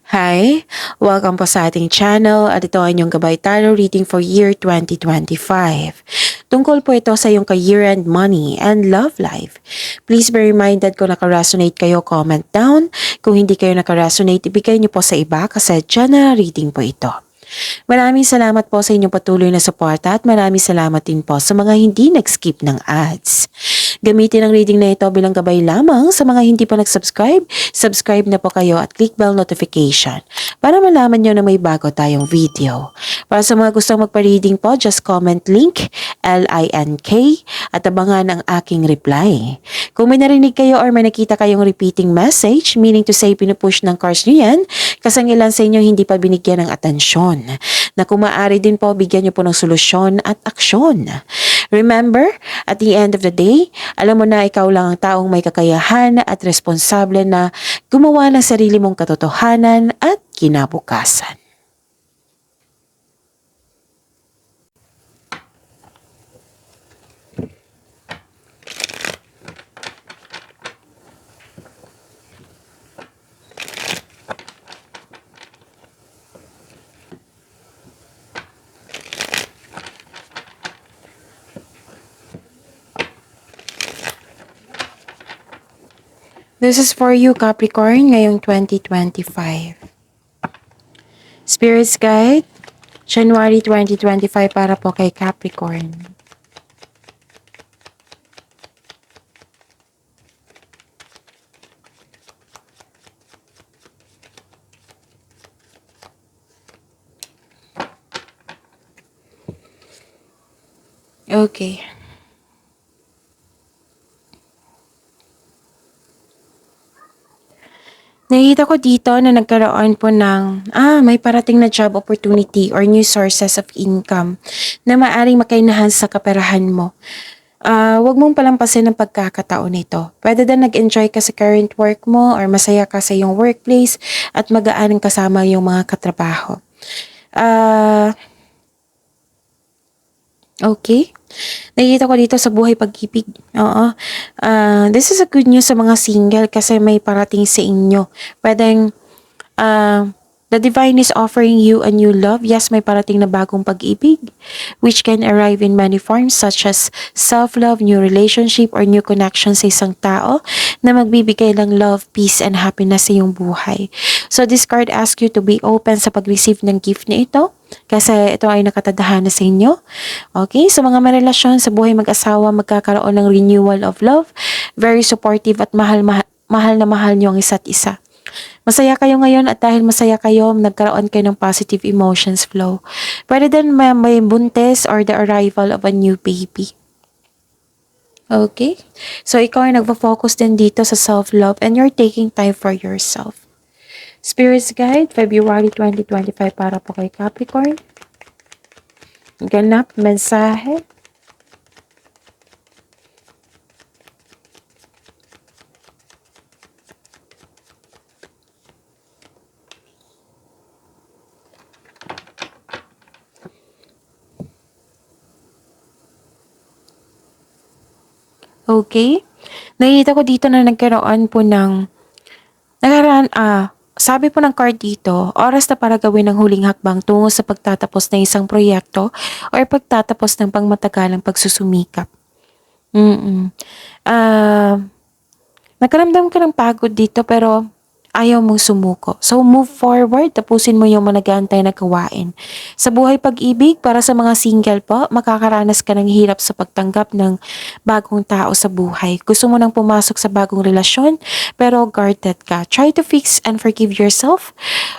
Hi! Welcome po sa ating channel at ito ay inyong Gabay Tarot reading for year 2025. Tungkol po ito sa iyong ka-year-end money and love life. Please be reminded kung naka-resonate kayo, comment down. Kung hindi kayo naka-resonate, ibigay niyo po sa iba kasi general reading po ito. Maraming salamat po sa inyong patuloy na suporta at maraming salamat din po sa mga hindi nag-skip ng ads. Gamitin ang reading na ito bilang gabay lamang sa mga hindi pa nag-subscribe. Subscribe na po kayo at click bell notification para malaman nyo na may bago tayong video. Para sa mga gustong magpa-reading po, just comment link LINK at abangan ang aking reply. Kung may narinig kayo or may nakita kayong repeating message, meaning to say pinupush ng cards nyo yan, kasi ang ilan sa inyo hindi pa binigyan ng atensyon, na kung maaari din po, bigyan nyo po ng solusyon at aksyon. Remember, at the end of the day, alam mo na ikaw lang ang taong may kakayahan at responsable na gumawa ng sarili mong katotohanan at kinabukasan. This is for you, Capricorn, ngayong 2025. Spirits Guide, January 2025 para po kay Capricorn. Okay. Nakikita ko dito na nagkaroon po ng may parating na job opportunity or new sources of income na maaring makainahan sa kaperahan mo. Huwag mong palampasin ang pagkakataon nito. Pwede din nag-enjoy ka sa current work mo or masaya ka sa iyong workplace at magaan kasama yung mga katrabaho. Okay. Nakikita ko dito sa buhay pag-ibig. Oo. This is a good news sa mga single kasi may parating sa inyo. Pwedeng the divine is offering you a new love. Yes, may parating na bagong pag-ibig which can arrive in many forms such as self-love, new relationship, or new connection sa isang tao na magbibigay ng love, peace, and happiness sa iyong buhay. So this card asks you to be open sa pag-receive ng gift na ito kasi ito ay nakatadhana sa inyo. Okay, sa mga marelasyon sa buhay mag-asawa, magkakaroon ng renewal of love. Very supportive at mahal na mahal niyo ang isa't isa. Masaya kayo ngayon at dahil masaya kayo, nagkaroon kayo ng positive emotions flow. Pwede din may buntis or the arrival of a new baby. Okay? So, ikaw ay nagpo-focus din dito sa self-love and you're taking time for yourself. Spirits Guide, February 2025 para po kay Capricorn. Ganap, mensahe. Okay? Nakikita ko dito na nagkaroon po ng sabi po ng card dito, oras na para gawin ang huling hakbang tungo sa pagtatapos ng isang proyekto or pagtatapos ng pangmatagalang pagsusumikap. Nakaramdam ka ng pagod dito pero ayaw mong sumuko. So move forward, tapusin mo yung mga nag-aantay na gawain. Sa buhay pag-ibig, para sa mga single po, makakaranas ka ng hirap sa pagtanggap ng bagong tao sa buhay. Gusto mo nang pumasok sa bagong relasyon, pero guarded ka. Try to fix and forgive yourself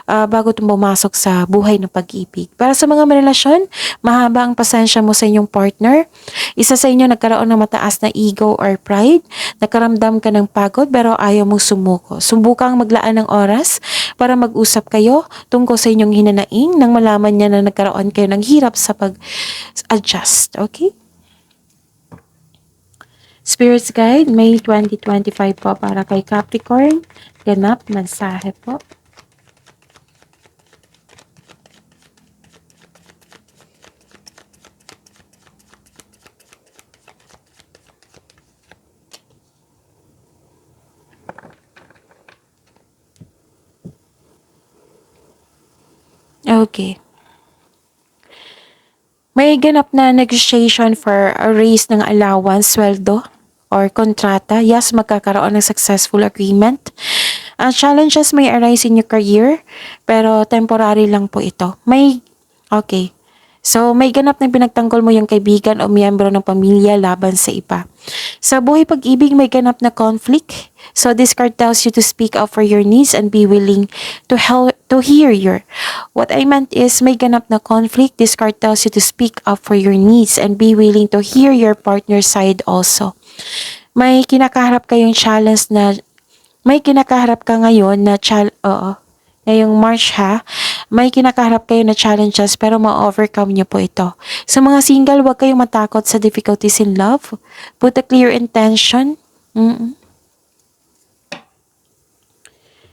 bago pumasok sa buhay ng pag-ibig. Para sa mga relasyon, mahaba ang pasensya mo sa inyong partner. Isa sa inyo nagkaroon ng mataas na ego or pride. Nakaramdam ka ng pagod pero ayaw mong sumuko. Subukang maglaan ng oras para mag-usap kayo tungkol sa inyong hinanaing nang malaman niya na nagkaroon kayo ng hirap sa pag-adjust. Okay? Spirits Guide, May 2025 po para kay Capricorn. Ganap, mensahe po. Okay. May ganap na negotiation for a raise ng allowance, sweldo, or kontrata. Yes, magkakaroon ng successful agreement. Challenges may arise in your career, pero temporary lang po ito. Okay. So, may ganap na pinagtanggol mo yung kaibigan o miyembro ng pamilya laban sa iba. Sa buhay pag-ibig, may ganap na conflict. So, this card tells you to speak up for your needs and be willing to hear your. What I meant is, may ganap na conflict. This card tells you to speak up for your needs and be willing to hear your partner's side also. May kinakaharap kayong challenge na may kinakaharap ka ngayon na ngayong March ha, may kinakaharap kayo na challenges pero ma-overcome niyo po ito. Sa mga single, huwag kayong matakot sa difficulties in love. Put a clear intention.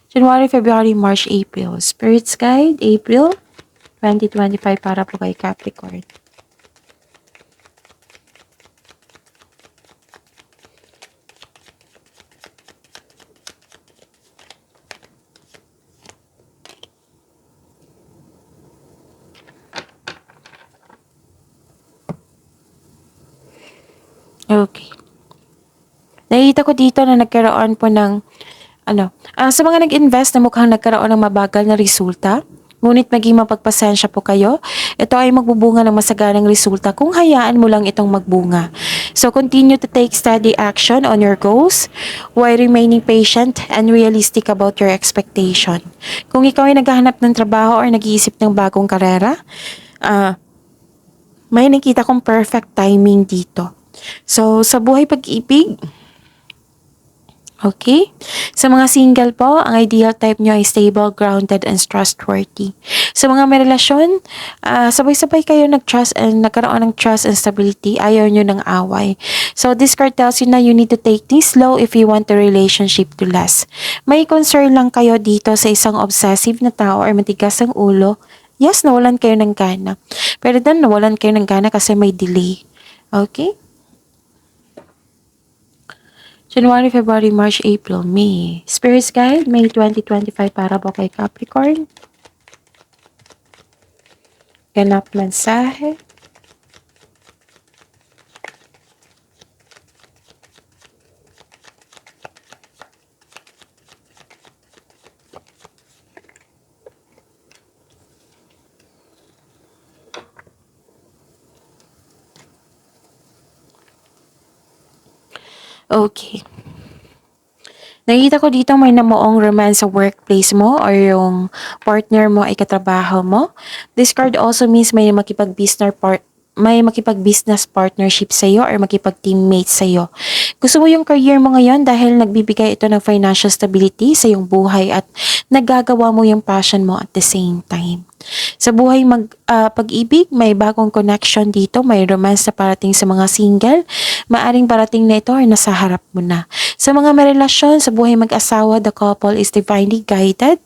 January, February, March, April. Spirits Guide, April 2025 para po kay Capricorn. Okay. Nakita ko dito na nagkaroon po ng sa mga nag-invest na mukhang nagkaroon ng mabagal na resulta, ngunit maging mapagpasensya po kayo. Ito ay magbubunga ng masaganang resulta kung hayaan mo lang itong magbunga. So continue to take steady action on your goals while remaining patient and realistic about your expectation. Kung ikaw ay naghahanap ng trabaho or nag-iisip ng bagong karera, may nakita kong perfect timing dito. So, sa buhay pag-ibig, okay? Sa mga single po, ang ideal type nyo ay stable, grounded, and trustworthy. Sa mga may relasyon, sabay-sabay kayo nag-trust and nagkaroon ng trust and stability. Ayaw nyo ng away. So, this card tells you na you need to take things slow if you want the relationship to last. May concern lang kayo dito sa isang obsessive na tao or matigas ang ulo. Yes, nawalan kayo ng gana. Pero then, nawalan kayo ng gana kasi may delay. Okay? January, February, March, April, May. Spirits Guide, May 2025 para po kay Capricorn. Ganap mensahe. Okay. Nakita ko dito may namuong romance sa workplace mo or yung partner mo ay katrabaho mo. This card also means may makipag-business partnership sa iyo or makipag-teammate sa iyo. Gusto mo yung career mo ngayon dahil nagbibigay ito ng financial stability sa iyong buhay at nagagawa mo yung passion mo at the same time. Sa buhay pag-ibig, may bagong connection dito, may romance na parating sa mga single, maaring parating na ito or nasa harap mo na. Sa mga may relasyon, sa buhay mag-asawa, the couple is divinely guided.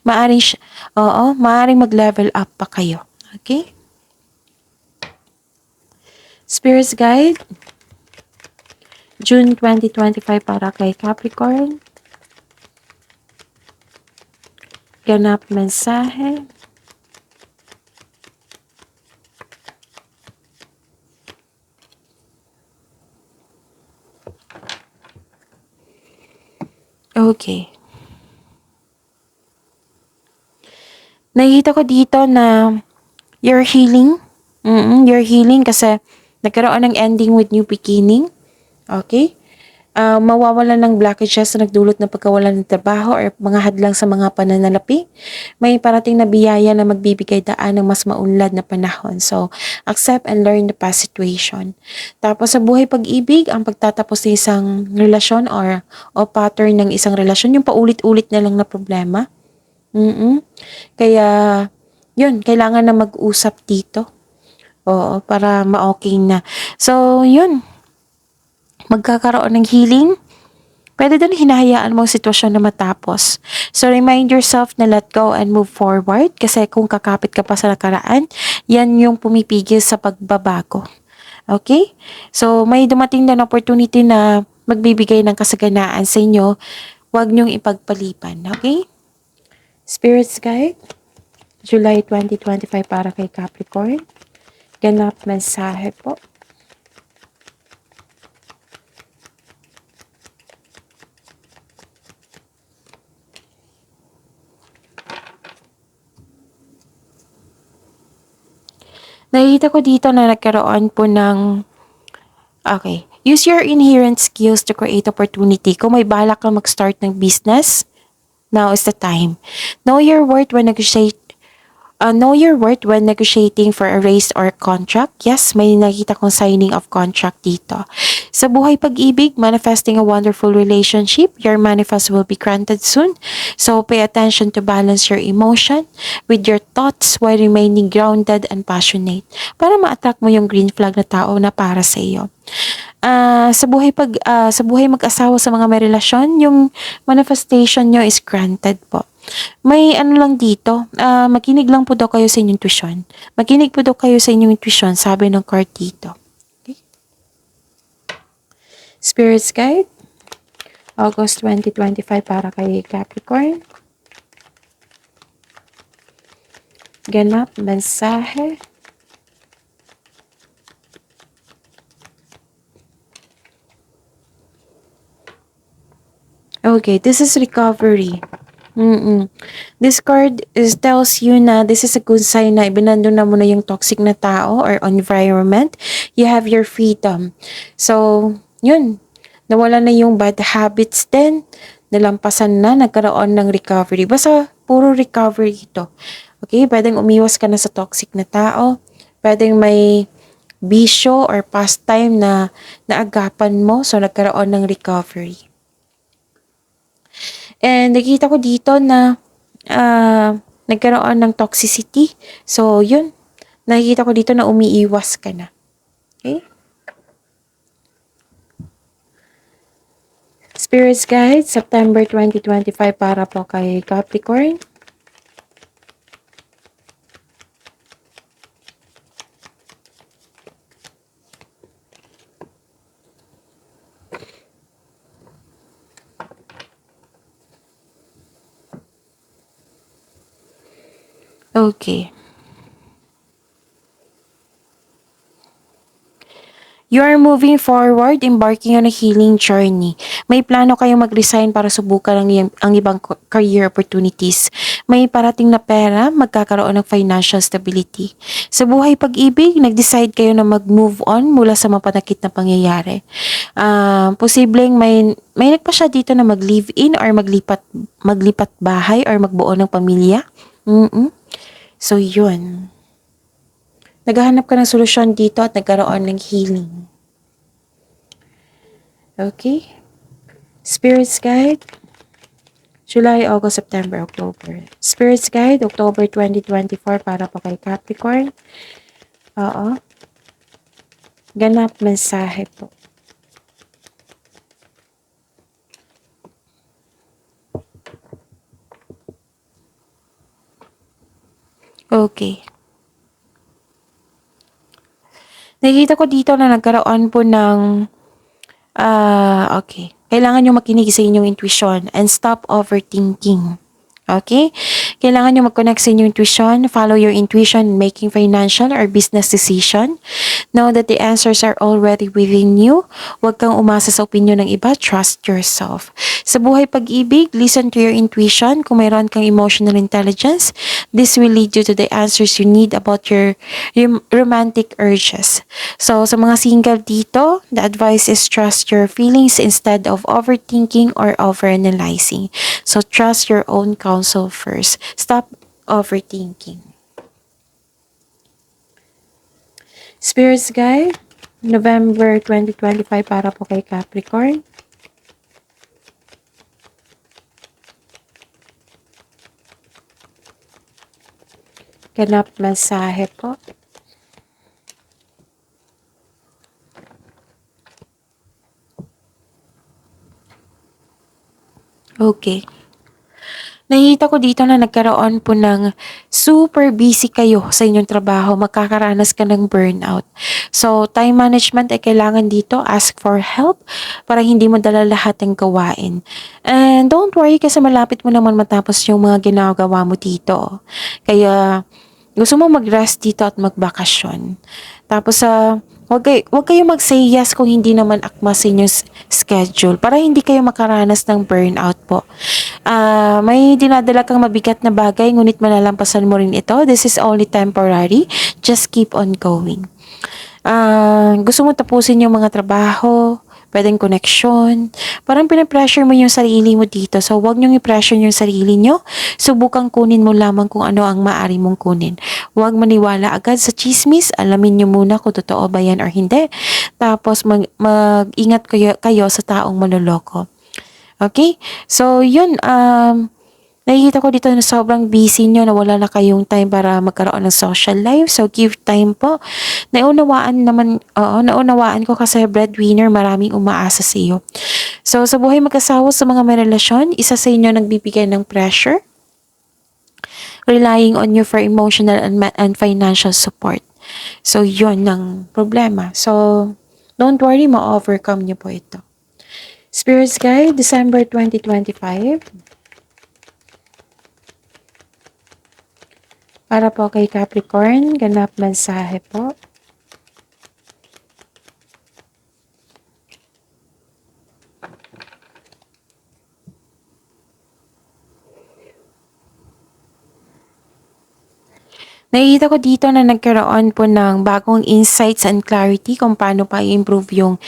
Maaring mag-level up pa kayo. Okay? Spirits Guide, June 2025 para kay Capricorn. Ganap mensahe. Okay. Nakikita ko dito na you're healing. You're healing kasi nagkaroon ng ending with new beginning. Okay? Mawawalan ng blockages na nagdulot ng pagkawalan ng trabaho or mga hadlang sa mga pananalapi. May parating na biyaya na magbibigay daan ng mas maunlad na panahon. So, accept and learn the past situation. Tapos sa buhay pag-ibig, ang pagtatapos ng isang relasyon o pattern ng isang relasyon, yung paulit-ulit na lang na problema. Kaya, yun, kailangan na mag-usap dito. Oo, para ma-okay na. So, yun. Magkakaroon ng healing. Pwede din hinahayaan mo ang sitwasyon na matapos. So, remind yourself na let go and move forward. Kasi kung kakapit ka pa sa nakaraan, yan yung pumipigil sa pagbabago. Okay? So, may dumating na opportunity na magbibigay ng kasaganaan sa inyo. Huwag niyong ipagpalipan. Okay? Spirits Guide, July 2025 para kay Capricorn. Ganap mensahe po. Nakikita ko dito na nagkaroon po ng okay. Use your inherent skills to create opportunity. Kung may balak kang mag-start ng business, now is the time. Know your worth when negotiating for a raise or contract. Yes, may nakita kong signing of contract dito. Sa buhay pag-ibig, manifesting a wonderful relationship. Your manifest will be granted soon. So pay attention to balance your emotion with your thoughts while remaining grounded and passionate para ma-attract mo yung green flag na tao na para sa iyo. Sa buhay mag-asawa sa mga may relasyon, yung manifestation nyo is granted po. May ano lang dito, makinig lang po daw kayo sa inyong intuition. Makinig po daw kayo sa inyong intuition, sabi ng card dito. Okay? Spirits Guide, August 2025 para kay Capricorn. Ganap, mensahe. Okay, this is recovery. This card tells you na this is a good sign na ibinando na mo na yung toxic na tao or environment. You have your freedom. So, yun. Nawala na yung bad habits din. Nalampasan na, nagkaroon ng recovery. Basta, puro recovery ito. Okay, pwedeng umiwas ka na sa toxic na tao. Pwedeng may bisyo or pastime na naagapan mo. So, nagkaroon ng recovery. And nakita ko dito na nagkaroon ng toxicity. So, yun. Nakikita ko dito na umiiwas ka na. Okay? Spirits Guide, September 2025 para po kay Capricorn. Okay. You are moving forward, embarking on a healing journey. May plano kayong mag-resign para subukan ang ibang career opportunities. May parating na pera, magkakaroon ng financial stability. Sa buhay pag-ibig, nag-decide kayo na mag-move on mula sa mapanakit na pangyayari. Posibleng may nagpa siya dito na mag-live-in or maglipat bahay or magbuo ng pamilya. So, yun. Naghahanap ka ng solusyon dito at nagkaroon ng healing. Okay? Spirits Guide, July, August, September, October. Spirits Guide, October 2024 para po kay Capricorn. Oo. Ganap mensahe po. Okay. Nakikita ko dito na nagkaroon po ng okay. Kailangan nyo makinig sa inyong intuition and stop overthinking. Okay? Kailangan nyo mag-connect sa inyong intuition, follow your intuition in making financial or business decision. Know that the answers are already within you. Huwag kang umasa sa opinion ng iba, trust yourself. Sa buhay pag-ibig, listen to your intuition. Kung mayroon kang emotional intelligence, this will lead you to the answers you need about your romantic urges. So, sa mga single dito, the advice is trust your feelings instead of overthinking or overanalyzing. So, trust your own counsel first. Stop overthinking. Spirits Guide, November 2025 para po kay Capricorn. Ganap mensahe po. Okay. Nakikita ko dito na nagkaroon po ng super busy kayo sa inyong trabaho, magkakaranas ka ng burnout. So, time management ay kailangan dito, ask for help para hindi mo dala lahat ng gawain. And don't worry kasi malapit mo naman matapos yung mga ginagawa mo dito. Kaya, gusto mo mag-rest dito at magbakasyon. Tapos wag kayo mag-say yes kung hindi naman akma sa inyong schedule para hindi kayo makaranas ng burnout po. May dinadala kang mabigat na bagay ngunit malalampasan mo rin ito. This is only temporary. Just keep on going. Gusto mo tapusin yung mga trabaho, pwedeng koneksyon. Parang pinapressure mo yung sarili mo dito. So, huwag niyong i-pressure yung sarili niyo. Subukan kunin mo lamang kung ano ang maaari mong kunin. Huwag maniwala agad sa chismis. Alamin niyo muna kung totoo ba yan or hindi. Tapos, mag-ingat kayo sa taong manloloko. Okay? So, yun. Nakikita ko dito na sobrang busy nyo, na wala na kayong time para magkaroon ng social life. So, give time po. Naunawaan ko kasi breadwinner, maraming umaasa sa iyo. So, sa buhay mag-asawa, sa mga may relasyon, isa sa inyo nagbibigay ng pressure, relying on you for emotional and financial support. So, yun ang problema. So, don't worry, ma-overcome nyo po ito. Spirits Guide, December 2025. Para po kay Capricorn, ganap mensahe po. Nakikita ko dito na nagkaroon po ng bagong insights and clarity kung paano pa i-improve yung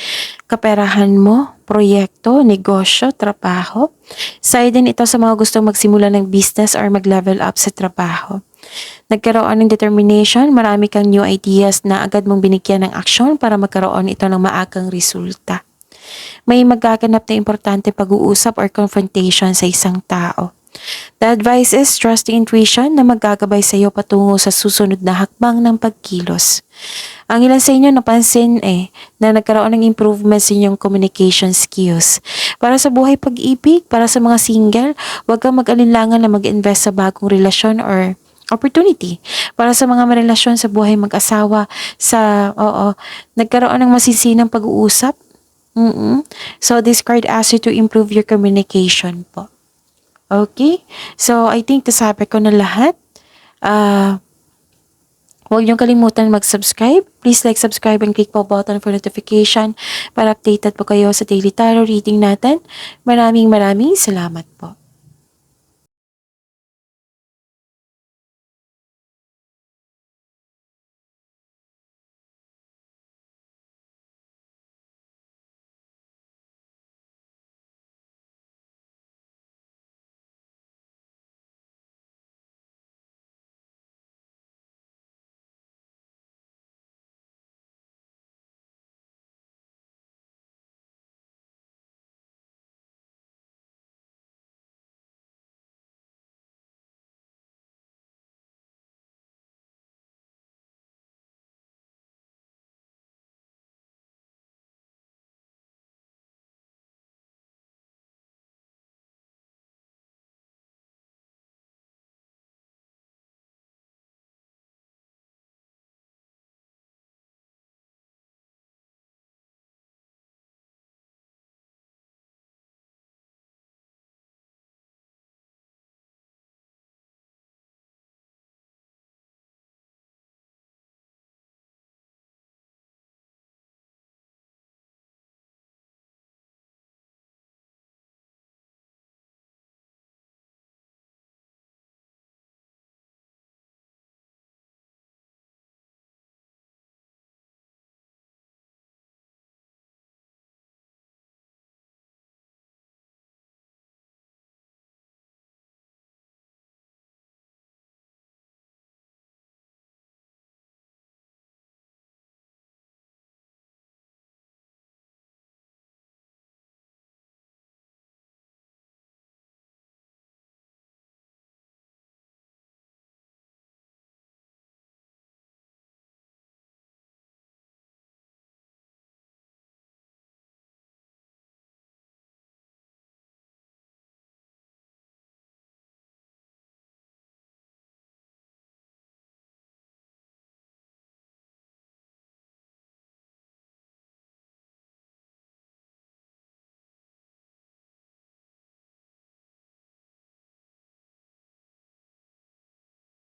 kaperahan mo, proyekto, negosyo, trabaho. Side din ito sa mga gustong magsimula ng business or mag-level up sa trabaho. Nagkaroon ng determination, marami kang new ideas na agad mong binigyan ng aksyon para magkaroon ito ng maagang resulta. May magaganap na importante pag-uusap or confrontation sa isang tao. The advice is trust the intuition na maggagabay sa iyo patungo sa susunod na hakbang ng pagkilos. Ang ilan sa inyo napansin na nagkaroon ng improvement sa inyong communication skills. Para sa buhay pag-ibig, para sa mga single, huwag kang mag-alinlangan na mag-invest sa bagong relasyon or opportunity. Para sa mga marelasyon sa buhay mag-asawa, nagkaroon ng masisinang pag-uusap. So this card asks you to improve your communication po. Okay? So, I think nasabi ko na lahat. Huwag niyong kalimutan mag-subscribe. Please like, subscribe, and click po button for notification para updated po kayo sa daily tarot reading natin. Maraming salamat po.